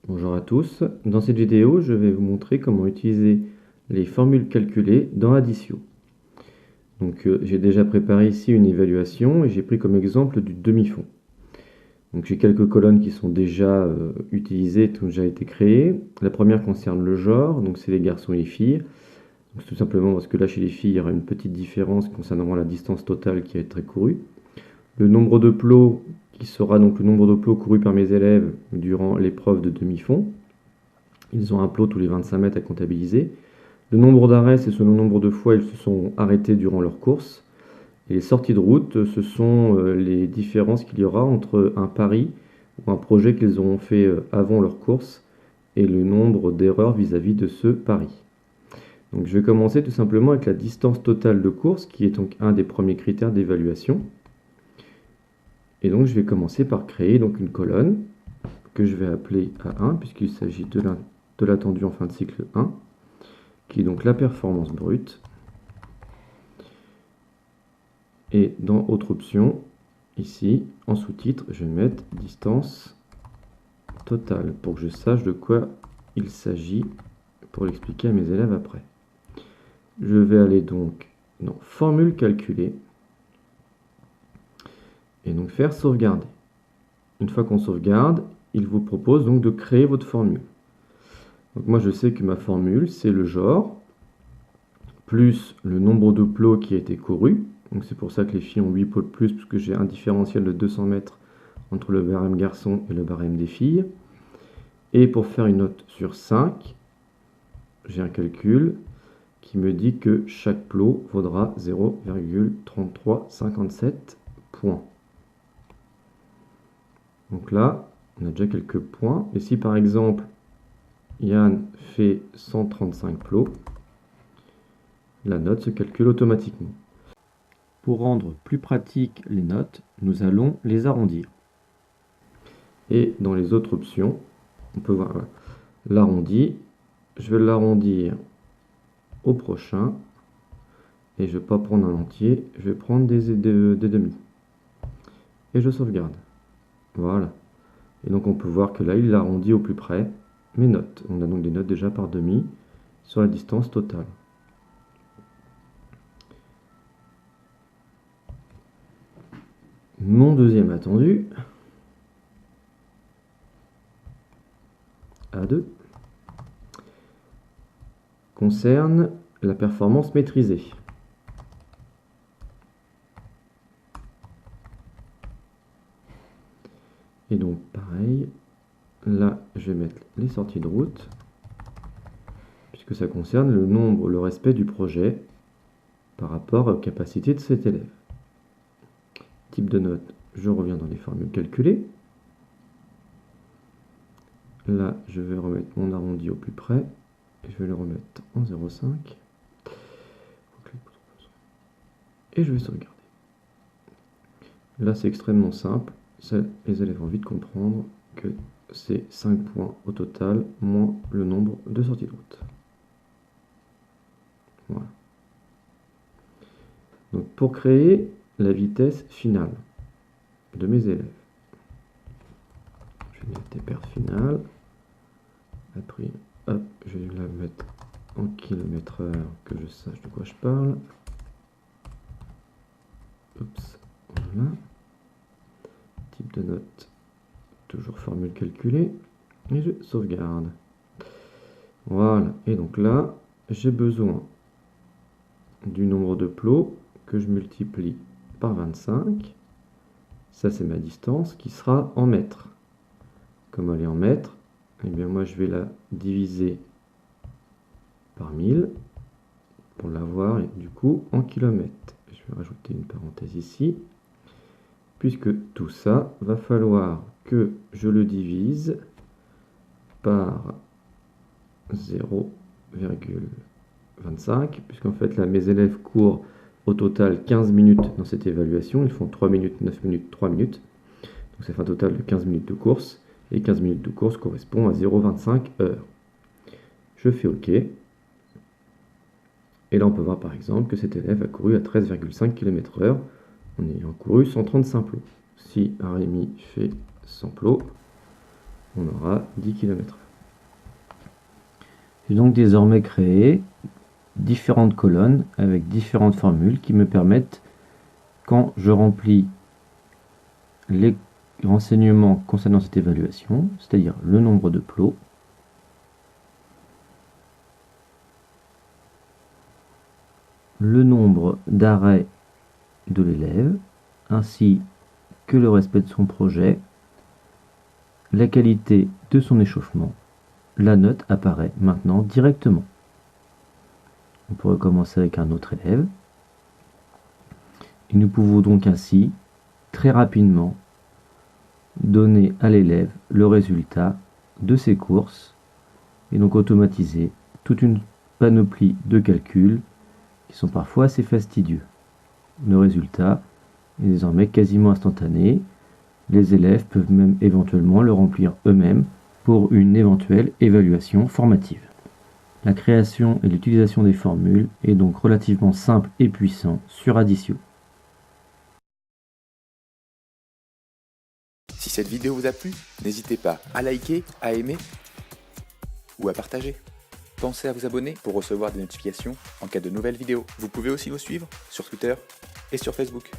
Bonjour à tous, dans cette vidéo je vais vous montrer comment utiliser les formules calculées dans Addition. Donc j'ai déjà préparé ici une évaluation et j'ai pris comme exemple du demi-fond. Donc j'ai quelques colonnes qui sont déjà utilisées, qui ont déjà été créées. La première concerne le genre, donc c'est les garçons et les filles. Donc, tout simplement parce que là chez les filles il y aura une petite différence concernant la distance totale qui a été courue. Le nombre de plots qui sera donc le nombre de plots courus par mes élèves durant l'épreuve de demi-fond. Ils ont un plot tous les 25 mètres à comptabiliser. Le nombre d'arrêts, c'est selon le nombre de fois ils se sont arrêtés durant leur course. Et les sorties de route, ce sont les différences qu'il y aura entre un pari ou un projet qu'ils auront fait avant leur course et le nombre d'erreurs vis-à-vis de ce pari. Donc je vais commencer tout simplement avec la distance totale de course, qui est donc un des premiers critères d'évaluation. Et donc je vais commencer par créer donc une colonne que je vais appeler A1, puisqu'il s'agit de l'attendu en fin de cycle 1, qui est donc la performance brute. Et dans autre option, ici, en sous-titre, je vais mettre distance totale, pour que je sache de quoi il s'agit, pour l'expliquer à mes élèves après. Je vais aller donc dans formule calculée, et donc faire sauvegarder. Une fois qu'on sauvegarde, il vous propose donc de créer votre formule. Donc moi je sais que ma formule c'est le genre, plus le nombre de plots qui a été couru. Donc c'est pour ça que les filles ont 8 plots de plus, puisque j'ai un différentiel de 200 mètres entre le barème garçon et le barème des filles. Et pour faire une note sur 5, j'ai un calcul qui me dit que chaque plot vaudra 0,3357 points. Donc là, on a déjà quelques points. Et si par exemple, Yann fait 135 plots, la note se calcule automatiquement. Pour rendre plus pratique les notes, nous allons les arrondir. Et dans les autres options, on peut voir l'arrondi. Je vais l'arrondir au prochain. Et je ne vais pas prendre un entier, je vais prendre des demi. Et je sauvegarde. Voilà. Et donc on peut voir que là, il l'arrondit au plus près mes notes. On a donc des notes déjà par demi sur la distance totale. Mon deuxième attendu, A2, concerne la performance maîtrisée. Et donc pareil, là je vais mettre les sorties de route, puisque ça concerne le respect du projet par rapport aux capacités de cet élève. Type de note, je reviens dans les formules calculées. Là, je vais remettre mon arrondi au plus près. Et je vais le remettre en 0,5. Et je vais sauvegarder. Là, c'est extrêmement simple. Les élèves ont envie de comprendre que c'est 5 points au total, moins le nombre de sorties de route. Voilà. Donc, pour créer la vitesse finale de mes élèves, je vais mettre pertes finales. Après, hop, je vais la mettre en km/h, que je sache de quoi je parle. Oups, voilà. Type de note, toujours formule calculée. Et je sauvegarde. Voilà, et donc là, j'ai besoin du nombre de plots que je multiplie par 25. Ça, c'est ma distance qui sera en mètres. Comme elle est en mètres, eh bien moi je vais la diviser par 1000 pour l'avoir du coup en kilomètres. Je vais rajouter une parenthèse ici, puisque tout ça va falloir que je le divise par 0,25, puisqu'en fait là mes élèves courent au total 15 minutes dans cette évaluation, ils font 3 minutes, 9 minutes, 3 minutes, donc ça fait un total de 15 minutes de course. Et 15 minutes de course correspond à 0,25 heures. Je fais OK. Et là, on peut voir par exemple que cet élève a couru à 13,5 km/h en ayant couru 135 plots. Si Rémi fait 100 plots, on aura 10 km/h. J'ai donc désormais créé différentes colonnes avec différentes formules qui me permettent, quand je remplis les renseignements concernant cette évaluation, c'est-à-dire le nombre de plots, le nombre d'arrêts de l'élève, ainsi que le respect de son projet, la qualité de son échauffement, la note apparaît maintenant directement. On pourrait commencer avec un autre élève. Et nous pouvons donc ainsi, très rapidement, donner à l'élève le résultat de ses courses et donc automatiser toute une panoplie de calculs qui sont parfois assez fastidieux. Le résultat est désormais quasiment instantané. Les élèves peuvent même éventuellement le remplir eux-mêmes pour une éventuelle évaluation formative. La création et l'utilisation des formules est donc relativement simple et puissant sur Adissio. Si cette vidéo vous a plu, n'hésitez pas à liker, à aimer ou à partager. Pensez à vous abonner pour recevoir des notifications en cas de nouvelles vidéos. Vous pouvez aussi nous suivre sur Twitter et sur Facebook.